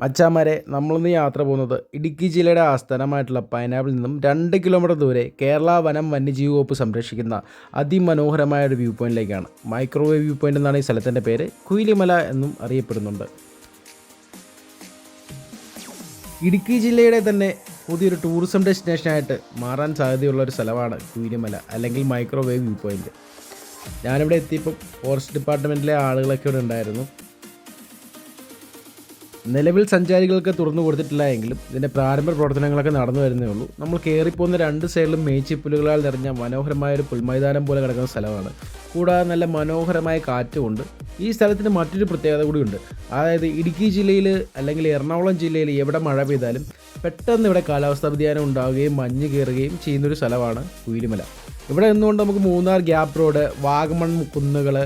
മച്ചാന്മാരെ നമ്മളിന്ന് യാത്ര പോകുന്നത് ഇടുക്കി ജില്ലയുടെ ആസ്ഥാനമായിട്ടുള്ള പൈനാപ്പിൽ നിന്നും 2 കിലോമീറ്റർ ദൂരെ കേരള വനം വന്യജീവി വകുപ്പ് സംരക്ഷിക്കുന്ന അതിമനോഹരമായ ഒരു വ്യൂ പോയിന്റിലേക്കാണ്. മൈക്രോവേവ് വ്യൂ പോയിന്റ് എന്നാണ് ഈ സ്ഥലത്തിൻ്റെ പേര്. കുയിലിമല എന്നും അറിയപ്പെടുന്നുണ്ട്. ഇടുക്കി ജില്ലയുടെ തന്നെ പുതിയൊരു ടൂറിസം ഡെസ്റ്റിനേഷനായിട്ട് മാറാൻ സാധ്യതയുള്ള ഒരു സ്ഥലമാണ് കുയിലിമല അല്ലെങ്കിൽ മൈക്രോവേവ് വ്യൂ പോയിന്റ്. ഞാനിവിടെ എത്തിയപ്പോൾ ഫോറസ്റ്റ് ഡിപ്പാർട്ട്മെൻറ്റിലെ ആളുകളൊക്കെ ഇവിടെ ഉണ്ടായിരുന്നു. നിലവിൽ സഞ്ചാരികൾക്ക് തുറന്നു കൊടുത്തിട്ടില്ല എങ്കിലും ഇതിൻ്റെ പ്രാരംഭ പ്രവർത്തനങ്ങളൊക്കെ നടന്നു വരുന്നേ ഉള്ളൂ. നമ്മൾ കയറിപ്പോകുന്ന 2 സൈഡിലും മേച്ചിപ്പുല്ലുകളാൽ നിറഞ്ഞ മനോഹരമായൊരു പുൽമൈതാനം പോലെ കിടക്കുന്ന സ്ഥലമാണ്. കൂടാതെ നല്ല മനോഹരമായ കാറ്റുമുണ്ട്. ഈ സ്ഥലത്തിന് മറ്റൊരു പ്രത്യേകത കൂടിയുണ്ട്. അതായത് ഇടുക്കി ജില്ലയിൽ അല്ലെങ്കിൽ എറണാകുളം ജില്ലയിൽ എവിടെ മഴ പെയ്താലും പെട്ടെന്ന് ഇവിടെ കാലാവസ്ഥാ വ്യതിയാനം ഉണ്ടാവുകയും മഞ്ഞ് കയറുകയും ചെയ്യുന്നൊരു സ്ഥലമാണ് കുയിലിമല. ഇവിടെ നിന്നുകൊണ്ട് നമുക്ക് മൂന്നാർ ഗ്യാപ്പ് റോഡ്, വാഗമൺ കുന്നുകൾ,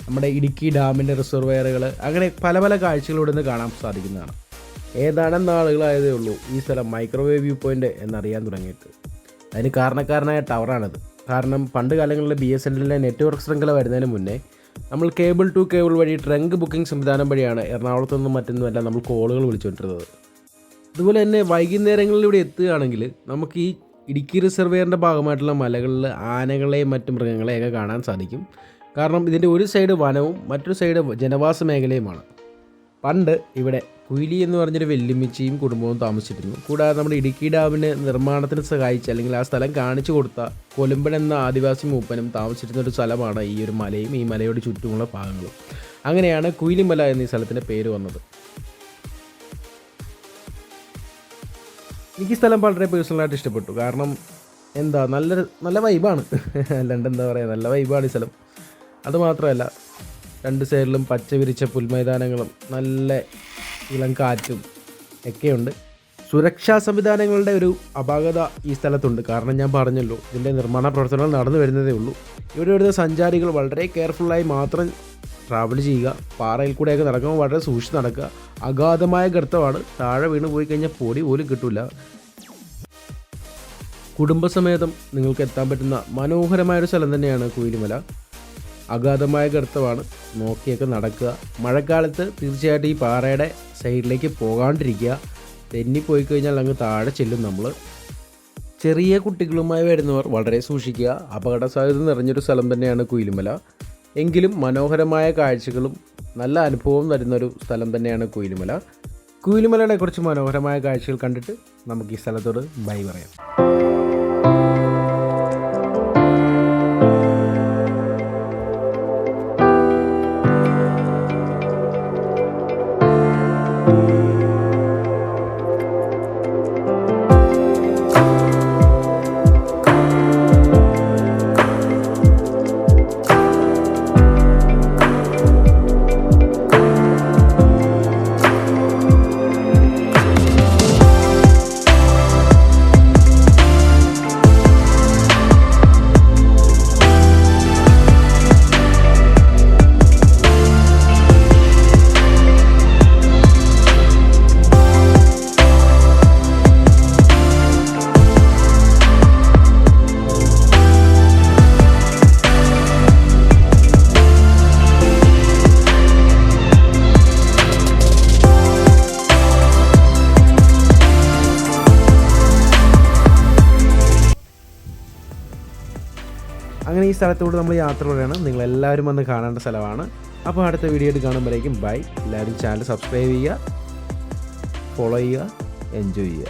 നമ്മുടെ ഇടുക്കി ഡാമിൻ്റെ റിസർവയറുകൾ, അങ്ങനെ പല പല കാഴ്ചകളിലൂടെ നിന്ന് കാണാൻ സാധിക്കുന്നതാണ്. ഏതാനും നാളുകളായതേ ഉള്ളൂ ഈ സ്ഥലം മൈക്രോവേവ് വ്യൂ പോയിൻ്റ് എന്നറിയാൻ തുടങ്ങിയിട്ട്. അതിന് കാരണക്കാരനായ ടവറാണിത്. കാരണം പണ്ട് കാലങ്ങളിൽ BSNLൻ്റെ നെറ്റ്വർക്ക് ശൃംഖല വരുന്നതിന് മുന്നേ നമ്മൾ കേബിൾ ടു കേബിൾ വഴി ട്രങ്ക് ബുക്കിംഗ് സംവിധാനം വഴിയാണ് എറണാകുളത്തു നിന്നും മറ്റൊന്നുമല്ല നമ്മൾ കോളുകൾ വിളിച്ചുകൊണ്ടിരുന്നത്. അതുപോലെ തന്നെ വൈകുന്നേരങ്ങളിൽ ഇവിടെ എത്തുകയാണെങ്കിൽ നമുക്ക് ഈ ഇടുക്കി റിസർവയറിൻ്റെ ഭാഗമായിട്ടുള്ള മലകളിൽ ആനകളെയും മറ്റു മൃഗങ്ങളെയൊക്കെ കാണാൻ സാധിക്കും. കാരണം ഇതിൻ്റെ ഒരു സൈഡ് വനവും മറ്റൊരു സൈഡ് ജനവാസ മേഖലയുമാണ്. പണ്ട് ഇവിടെ കുയിലി എന്ന് പറഞ്ഞൊരു വെല്ലുമിച്ചിയും കുടുംബവും താമസിച്ചിരുന്നു. കൂടാതെ നമ്മുടെ ഇടുക്കി ഡാമിന് നിർമ്മാണത്തിന് സഹായിച്ച അല്ലെങ്കിൽ ആ സ്ഥലം കാണിച്ചു കൊടുത്ത കൊലുമ്പൻ എന്ന ആദിവാസി മൂപ്പനും താമസിച്ചിരുന്ന ഒരു സ്ഥലമാണ് ഈ ഒരു മലയും ഈ മലയോട് ചുറ്റുമുള്ള ഭാഗങ്ങളും. അങ്ങനെയാണ് കുയിലിമല എന്നീ സ്ഥലത്തിൻ്റെ പേര് വന്നത്. എനിക്ക് ഈ സ്ഥലം വളരെ പേഴ്സണലായിട്ട് ഇഷ്ടപ്പെട്ടു. കാരണം നല്ല വൈബാണ്. അല്ലാണ്ട് എന്താ പറയുക, നല്ല വൈബാണ് ഈ സ്ഥലം. അതുമാത്രമല്ല 2 സൈഡിലും പച്ച വിരിച്ച പുൽമൈതാനങ്ങളും നല്ല ഇളം കാറ്റും ഒക്കെയുണ്ട്. സുരക്ഷാ സംവിധാനങ്ങളുടെ ഒരു അപാകത ഈ സ്ഥലത്തുണ്ട്. കാരണം ഞാൻ പറഞ്ഞല്ലോ, ഇതിൻ്റെ നിർമ്മാണ പ്രവർത്തനങ്ങൾ നടന്നു വരുന്നതേ ഉള്ളൂ. ഇവിടെ വരുന്ന സഞ്ചാരികൾ വളരെ കെയർഫുള്ളായി മാത്രം ട്രാവൽ ചെയ്യുക. പാറയിൽ കൂടെയൊക്കെ നടക്കുമ്പോൾ വളരെ സൂക്ഷിച്ച് നടക്കുക. അഗാധമായ ഗർത്തമാണ്. താഴെ വീണ് പോയി കഴിഞ്ഞാൽ പൊടി പോലും കിട്ടില്ല. കുടുംബസമേതം നിങ്ങൾക്ക് എത്താൻ പറ്റുന്ന മനോഹരമായൊരു സ്ഥലം തന്നെയാണ് കുയിലിമല. അഗാധമായ ഗർത്തമാണ്, നോക്കിയൊക്കെ നടക്കുക. മഴക്കാലത്ത് തീർച്ചയായിട്ടും ഈ പാറയുടെ സൈഡിലേക്ക് പോകാണ്ടിരിക്കുക. തെന്നിപ്പോയി കഴിഞ്ഞാൽ അങ്ങ് താഴെ ചെല്ലും നമ്മൾ. ചെറിയ കുട്ടികളുമായി വരുന്നവർ വളരെ സൂക്ഷിക്കുക. അപകട സാധ്യത നിറഞ്ഞൊരു സ്ഥലം തന്നെയാണ് കുയിലിമല. എങ്കിലും മനോഹരമായ കാഴ്ചകളും നല്ല അനുഭവവും തരുന്നൊരു സ്ഥലം തന്നെയാണ് കുയിലിമല. കുയിലിമലയുടെ കുറച്ച് മനോഹരമായ കാഴ്ചകൾ കണ്ടിട്ട് നമുക്ക് ഈ സ്ഥലത്തോട് ബൈ പറയാം. അങ്ങനെ ഈ സ്ഥലത്തോട് നമ്മൾ യാത്ര പറയുകയാണ്. നിങ്ങളെല്ലാവരും വന്ന് കാണേണ്ട സ്ഥലമാണ്. അപ്പോൾ അടുത്ത വീഡിയോ കാണുമ്പോഴേക്കും ബൈ. എല്ലാവരും ചാനൽ സബ്സ്ക്രൈബ് ചെയ്യുക, ഫോളോ ചെയ്യുക, എൻജോയ് ചെയ്യുക.